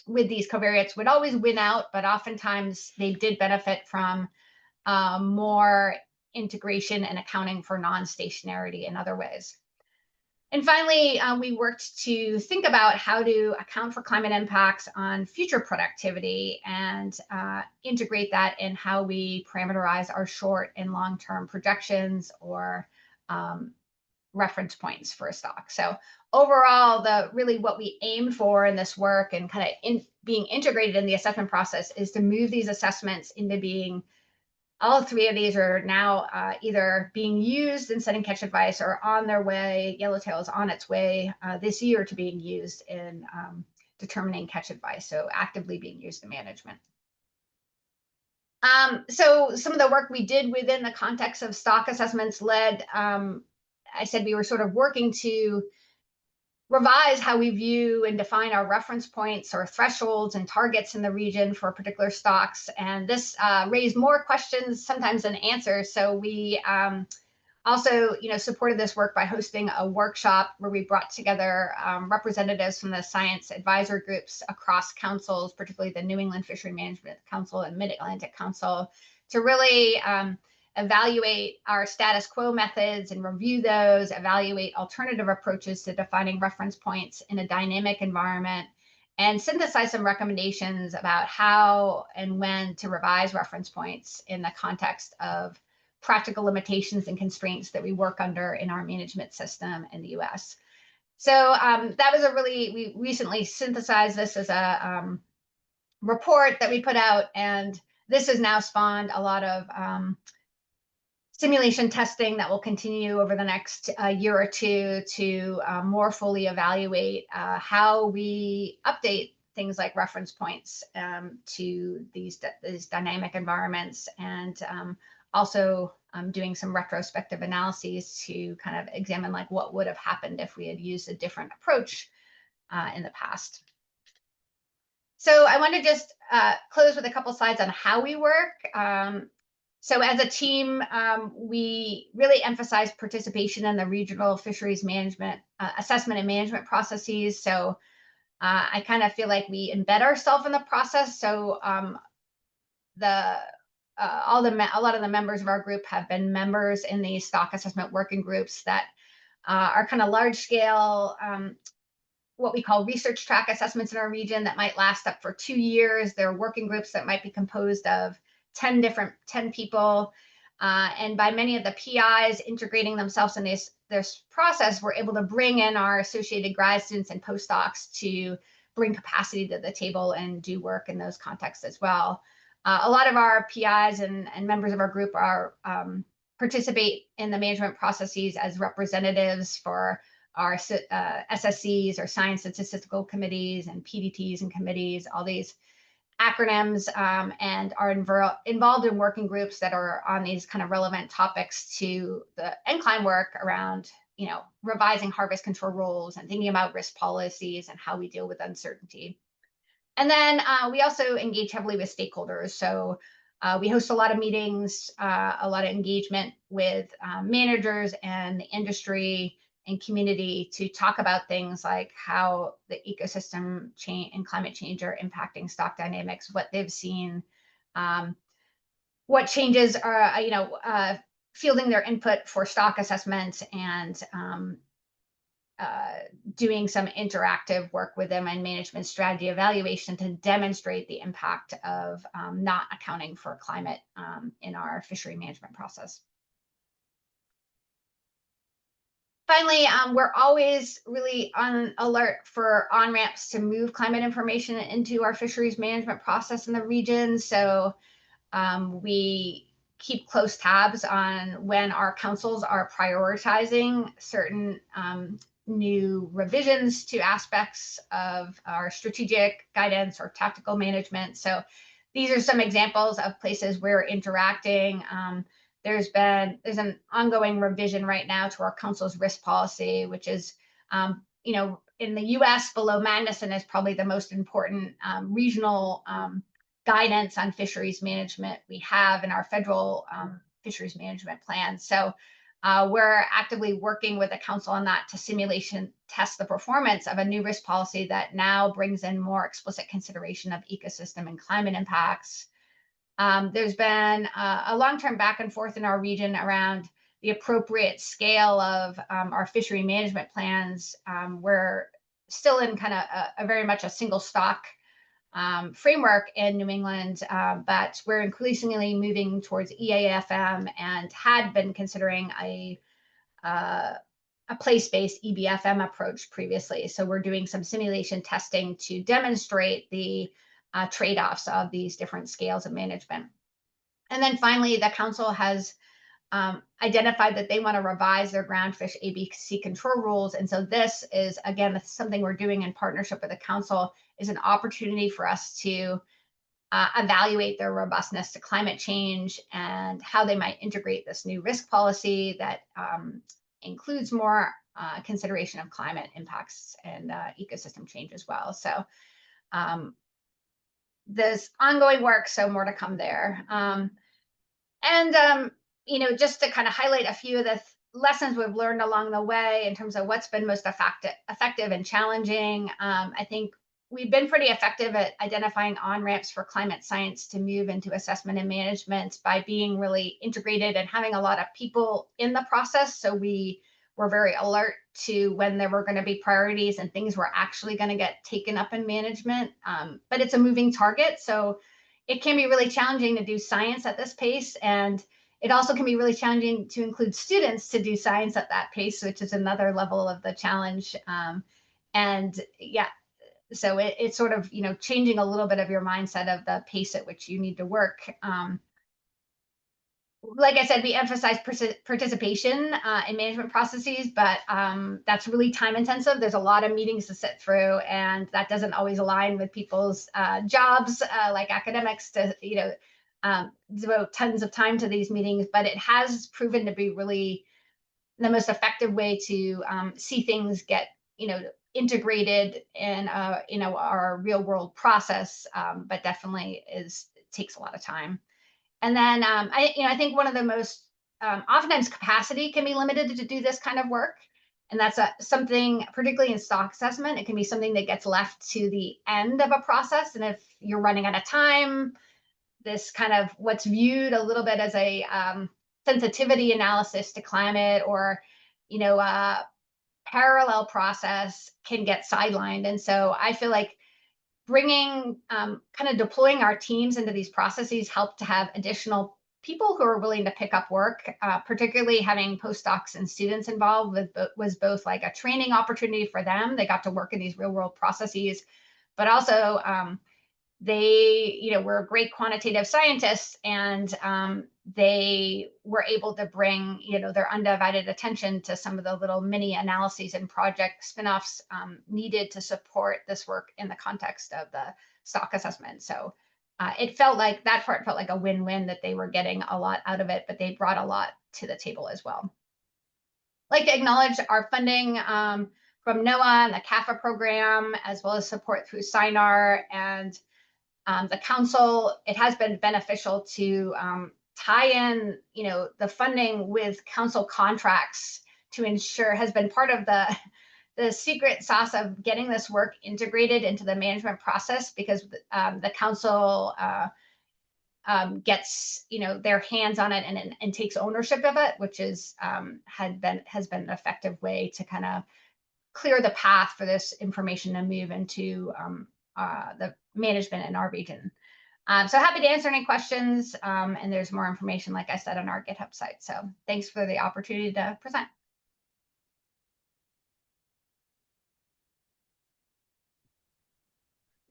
with these covariates would always win out, but oftentimes they did benefit from more integration and accounting for non-stationarity in other ways. And finally, we worked to think about how to account for climate impacts on future productivity and integrate that in how we parameterize our short and long-term projections or reference points for a stock. So overall, really what we aim for in this work and kind of being integrated in the assessment process is to move these assessments into being, all three of these are now either being used in setting catch advice or on their way. Yellowtail is on its way this year to being used in determining catch advice, so actively being used in management. So some of the work we did within the context of stock assessments led, I said we were sort of working to revise how we view and define our reference points or thresholds and targets in the region for particular stocks. And this raised more questions sometimes than answers. So we also, supported this work by hosting a workshop where we brought together representatives from the science advisor groups across councils, particularly the New England Fishery Management Council and Mid-Atlantic Council, to really evaluate our status quo methods and review those, evaluate alternative approaches to defining reference points in a dynamic environment, and synthesize some recommendations about how and when to revise reference points in the context of practical limitations and constraints that we work under in our management system in the U.S. So that was we recently synthesized this as a report that we put out, and this has now spawned a lot of simulation testing that will continue over the next year or two to more fully evaluate how we update things like reference points to these dynamic environments, and also doing some retrospective analyses to kind of examine like what would have happened if we had used a different approach in the past. So I want to just close with a couple slides on how we work. So as a team, we really emphasize participation in the regional fisheries management assessment and management processes. So I kind of feel like we embed ourselves in the process. So a lot of the members of our group have been members in these stock assessment working groups that are kind of large scale, what we call research track assessments in our region that might last up for 2 years. There are working groups that might be composed of 10 people. And by many of the PIs integrating themselves in this process, we're able to bring in our associated grad students and postdocs to bring capacity to the table and do work in those contexts as well. A lot of our PIs and members of our group are participate in the management processes as representatives for our SSCs or science statistical committees and PDTs and committees, all these acronyms, and are involved in working groups that are on these kind of relevant topics to the NCLIM work around, revising harvest control rules and thinking about risk policies and how we deal with uncertainty. And then we also engage heavily with stakeholders. So we host a lot of meetings, a lot of engagement with managers and the industry and community to talk about things like how the ecosystem change and climate change are impacting stock dynamics, what they've seen, what changes are, fielding their input for stock assessments, and doing some interactive work with them and management strategy evaluation to demonstrate the impact of not accounting for climate in our fishery management process. Finally, we're always really on alert for on-ramps to move climate information into our fisheries management process in the region. So we keep close tabs on when our councils are prioritizing certain new revisions to aspects of our strategic guidance or tactical management. So these are some examples of places we're interacting. There's an ongoing revision right now to our council's risk policy, which is, in the U.S. below Magnuson is probably the most important regional guidance on fisheries management we have in our federal fisheries management plan. So we're actively working with the council on that to simulation test the performance of a new risk policy that now brings in more explicit consideration of ecosystem and climate impacts. There's been a long-term back and forth in our region around the appropriate scale of our fishery management plans. We're still in kind of a very much a single stock framework in New England, but we're increasingly moving towards EAFM and had been considering a place-based EBFM approach previously. So we're doing some simulation testing to demonstrate the trade-offs of these different scales of management. And then finally, the council has identified that they want to revise their groundfish ABC control rules. And so this is, again, something we're doing in partnership with the council, is an opportunity for us to evaluate their robustness to climate change and how they might integrate this new risk policy that includes more consideration of climate impacts and ecosystem change as well. So there's ongoing work, so more to come there. You know, just to kind of highlight a few of the lessons we've learned along the way in terms of what's been most effective and challenging. I think we've been pretty effective at identifying on-ramps for climate science to move into assessment and management by being really integrated and having a lot of people in the process. So we were very alert to when there were going to be priorities and things were actually going to get taken up in management. But it's a moving target. So it can be really challenging to do science at this pace. And it also can be really challenging to include students to do science at that pace, which is another level of the challenge. And yeah, so it's sort of, you know, changing a little bit of your mindset of the pace at which you need to work. Like I said, we emphasize participation in management processes, but that's really time intensive. There's a lot of meetings to sit through, and that doesn't always align with people's jobs, like academics, to, you know, devote tons of time to these meetings. But it has proven to be really the most effective way to see things get, you know, integrated in, you know, our real world process, but definitely takes a lot of time. And then I think one of the most, oftentimes capacity can be limited to do this kind of work. And that's something, particularly in stock assessment, it can be something that gets left to the end of a process. And if you're running out of time, this kind of what's viewed a little bit as a sensitivity analysis to climate, or, you know, parallel process can get sidelined. And so I feel like bringing, kind of deploying our teams into these processes help to have additional people who are willing to pick up work, particularly having postdocs and students involved was both like a training opportunity for them. They got to work in these real world processes, but also they, you know, were great quantitative scientists, and they were able to bring, you know, their undivided attention to some of the little mini analyses and project spinoffs needed to support this work in the context of the stock assessment. So it felt like that part felt like a win-win, that they were getting a lot out of it, but they brought a lot to the table as well. I'd like to acknowledge our funding from NOAA and the CAFA program, as well as support through SINAR and the council. It has been beneficial to tie in, you know, the funding with council contracts to ensure, has been part of the secret sauce of getting this work integrated into the management process, because the council gets, you know, their hands on it and takes ownership of it, which is has been an effective way to kind of clear the path for this information to move into the management in our region. So happy to answer any questions, and there's more information, like I said, on our GitHub site. So thanks for the opportunity to present.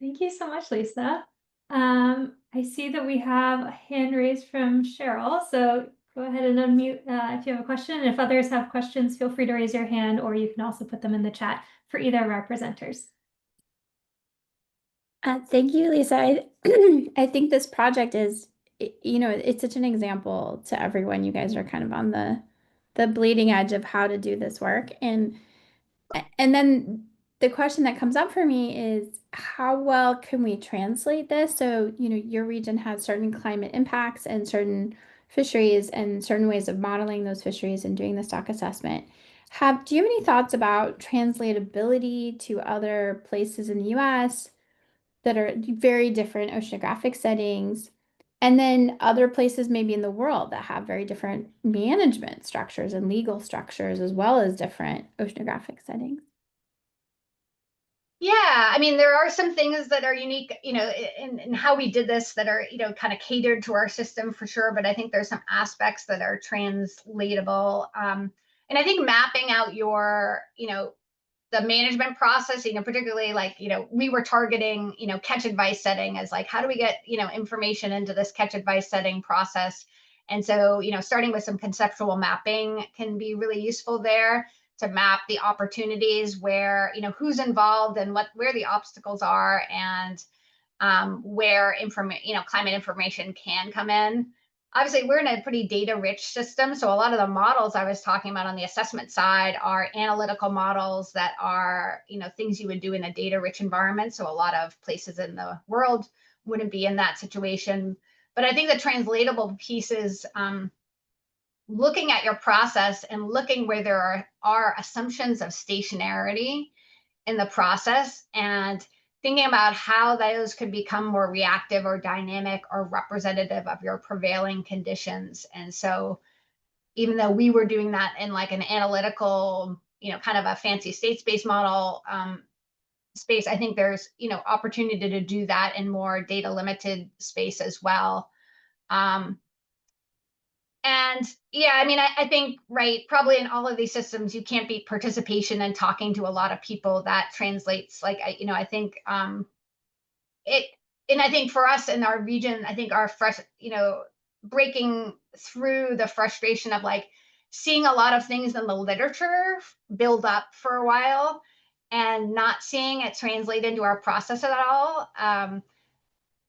Thank you so much, Lisa. I see that we have a hand raised from Cheryl, so go ahead and unmute if you have a question. And if others have questions, feel free to raise your hand, or you can also put them in the chat for either of our presenters. Thank you, Lisa. I think this project is, you know, it's such an example to everyone. You guys are kind of on the bleeding edge of how to do this work. And then the question that comes up for me is, how well can we translate this? So, you know, your region has certain climate impacts and certain fisheries and certain ways of modeling those fisheries and doing the stock assessment. Do you have any thoughts about translatability to other places in the U.S. that are very different oceanographic settings? And then other places maybe in the world that have very different management structures and legal structures, as well as different oceanographic settings. Yeah, I mean, there are some things that are unique, in how we did this that are, kind of catered to our system for sure. But I think there's some aspects that are translatable. And I think mapping out your, the management process, particularly like, we were targeting, catch advice setting as like, how do we get, information into this catch advice setting process? And so, starting with some conceptual mapping can be really useful there to map the opportunities where, who's involved and where the obstacles are, and where climate information can come in. Obviously, we're in a pretty data-rich system, so a lot of the models I was talking about on the assessment side are analytical models that are, things you would do in a data-rich environment. So a lot of places in the world wouldn't be in that situation. But I think the translatable piece is looking at your process and looking where there are assumptions of stationarity in the process, and thinking about how those could become more reactive or dynamic or representative of your prevailing conditions. And so even though we were doing that in like an analytical, kind of a fancy state-space model space, I think there's, opportunity to do that in more data limited space as well. And yeah, I mean, I think, right, probably in all of these systems, you can't beat participation and talking to a lot of people. That translates, like, I think it, and I think for us in our region, I think our fresh, breaking through the frustration of like seeing a lot of things in the literature build up for a while and not seeing it translate into our process at all.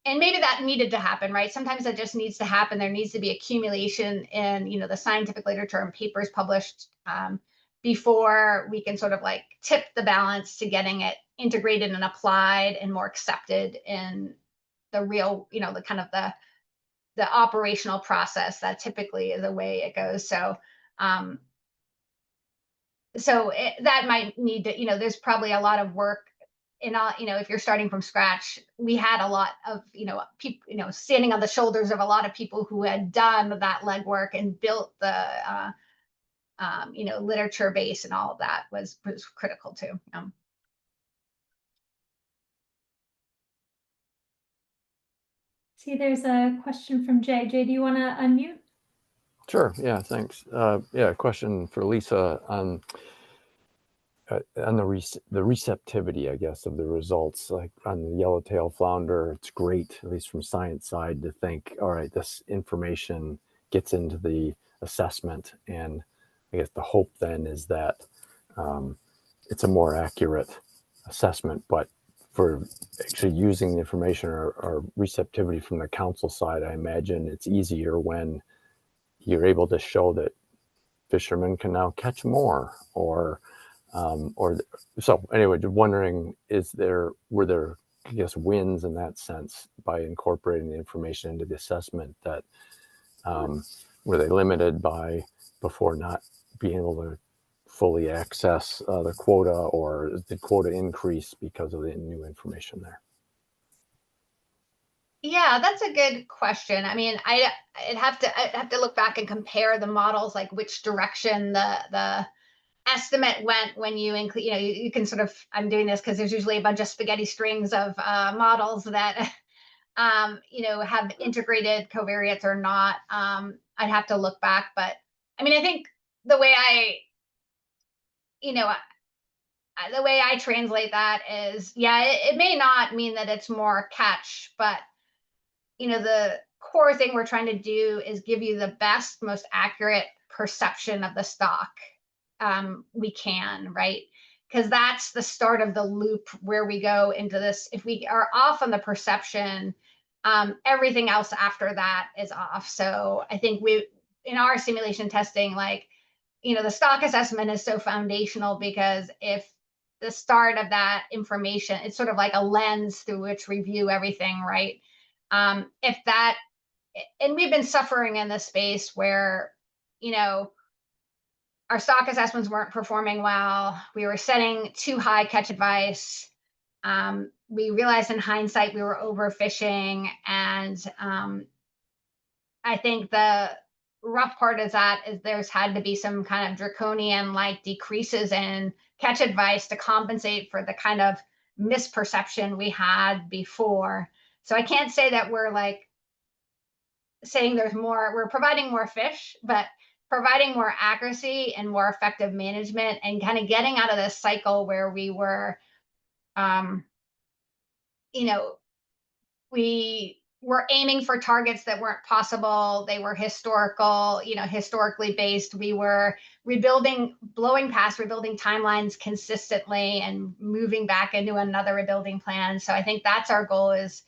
And maybe that needed to happen, right? Sometimes that just needs to happen. There needs to be accumulation in, the scientific literature and papers published before we can sort of like tip the balance to getting it integrated and applied and more accepted in the real, the kind of the operational process that typically is the way it goes. So, that might need to, there's probably a lot of work. And if you're starting from scratch, we had a lot of, people, standing on the shoulders of a lot of people who had done that legwork and built the, literature base, and all of that was critical too. See, there's a question from Jay. Jay, do you want to unmute? Sure. Yeah, thanks. Yeah, question for Lisa on the receptivity, I guess, of the results. Like on the yellowtail flounder, it's great, at least from science side, to think, all right, this information gets into the assessment, and I guess the hope then is that it's a more accurate assessment. But for actually using the information or receptivity from the council side, I imagine it's easier when you're able to show that fishermen can now catch more, or so anyway, just wondering, were there, I guess, wins in that sense by incorporating the information into the assessment? That were they limited by before not being able to fully access the quota, or did quota increase because of the new information there? Yeah, that's a good question. I mean, I'd have to look back and compare the models, like which direction the estimate went when you include, you can sort of, I'm doing this because there's usually a bunch of spaghetti strings of models that, have integrated covariates or not. I'd have to look back, but I mean, I think the way the way I translate that is, yeah, it may not mean that it's more catch, but the core thing we're trying to do is give you the best, most accurate perception of the stock we can, right? Because that's the start of the loop where we go into this. If we are off on the perception, everything else after that is off. So I think in our simulation testing, like, the stock assessment is so foundational, because if the start of that information, it's sort of like a lens through which we view everything, right? If that, and we've been suffering in this space where, our stock assessments weren't performing well. We were setting too high catch advice. We realized in hindsight we were overfishing, and I think the rough part is there's had to be some kind of draconian like decreases in catch advice to compensate for the kind of misperception we had before. So I can't say that we're like saying we're providing more fish, but providing more accuracy and more effective management and kind of getting out of this cycle where we were, we were aiming for targets that weren't possible. They were historically based. We were blowing past rebuilding timelines consistently and moving back into another rebuilding plan. So I think that's our goal, is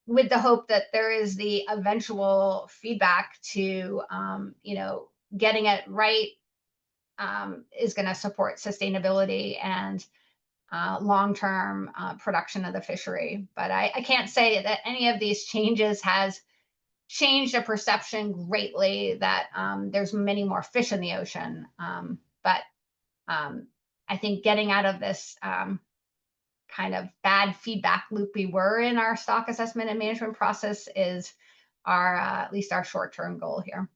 with the hope that there is the eventual feedback to, getting it right is going to support sustainability and long-term production of the fishery. But I can't say that any of these changes has changed a perception greatly that there's many more fish in the ocean. But I think getting out of this kind of bad feedback loop we were in our stock assessment and management process is at least our short-term goal here.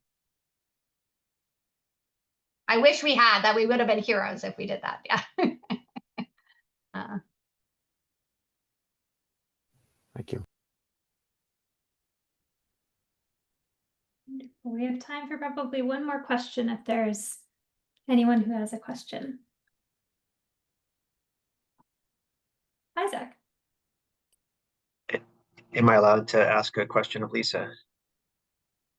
I wish we had that. We would have been heroes if we did that. Yeah. Thank you. We have time for probably one more question if there's anyone who has a question. Isaac. Am I allowed to ask a question of Lisa?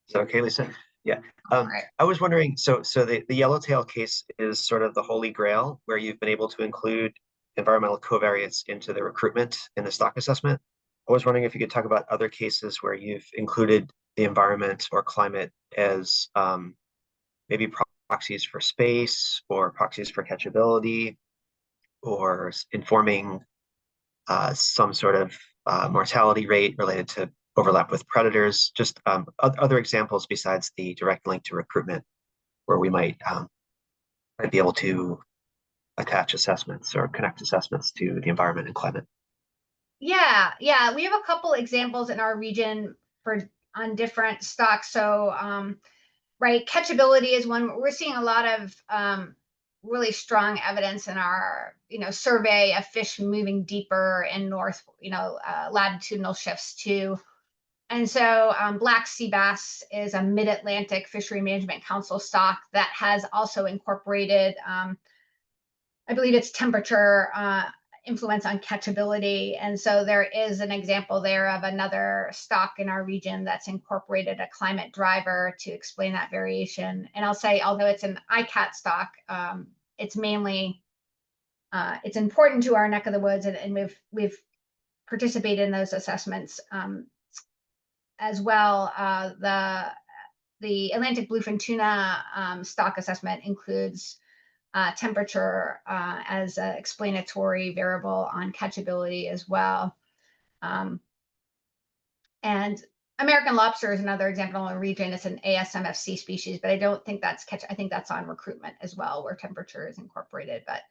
Is that okay, Lisa? Yeah. Right. I was wondering, so the yellowtail case is sort of the holy grail where you've been able to include environmental covariates into the recruitment in the stock assessment. I was wondering if you could talk about other cases where you've included the environment or climate as maybe proxies for space or proxies for catchability, or informing some sort of mortality rate related to overlap with predators, just other examples besides the direct link to recruitment where we might be able to attach assessments or connect assessments to the environment and climate. Yeah, we have a couple examples in our region on different stocks. So, right, catchability is one. We're seeing a lot of really strong evidence in our, survey of fish moving deeper in north, latitudinal shifts too. And so black sea bass is a Mid-Atlantic Fishery Management Council stock that has also incorporated, I believe it's temperature influence on catchability. And so there is an example there of another stock in our region that's incorporated a climate driver to explain that variation. And I'll say, although it's an ICAT stock, it's mainly, it's important to our neck of the woods, and we've participated in those assessments as well. The Atlantic bluefin tuna stock assessment includes temperature as an explanatory variable on catchability as well. And American lobster is another example in the region. It's an ASMFC species, but I don't think that's I think that's on recruitment as well, where temperature is incorporated. But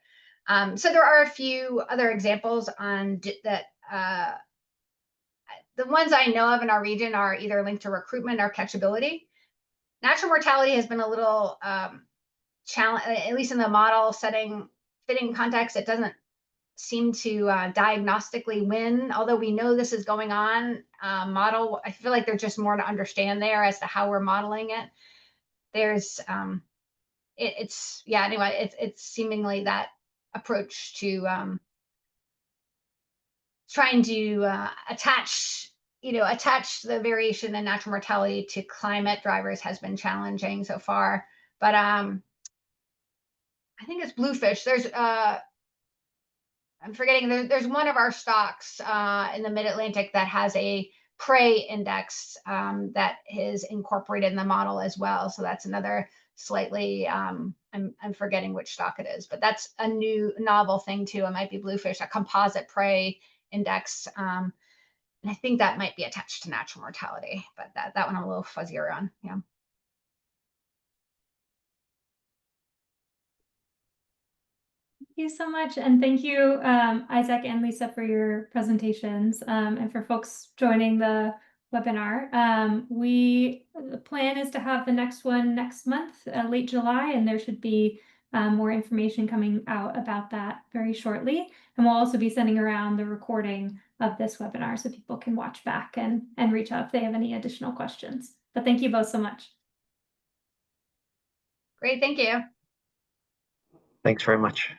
so there are a few other examples on that. The ones I know of in our region are either linked to recruitment or catchability. Natural mortality has been a little challenge, at least in the model fitting context. It doesn't seem to diagnostically win, although we know this is going on. I feel like there's just more to understand there as to how we're modeling it. There's it's seemingly that approach to trying to attach the variation in natural mortality to climate drivers has been challenging so far. But I think it's bluefish. There's I'm forgetting, there's one of our stocks in the Mid-Atlantic that has a prey index that is incorporated in the model as well. So that's another slightly, I'm forgetting which stock it is, but that's a new novel thing too. It might be bluefish, a composite prey index. And I think that might be attached to natural mortality, but that one I'm a little fuzzier on. Yeah. Thank you so much. And thank you, Isaac and Lisa, for your presentations, and for folks joining the webinar. The plan is to have the next one next month, late July, and there should be more information coming out about that very shortly. And we'll also be sending around the recording of this webinar so people can watch back and reach out if they have any additional questions. But thank you both so much. Great, thank you. Thanks very much.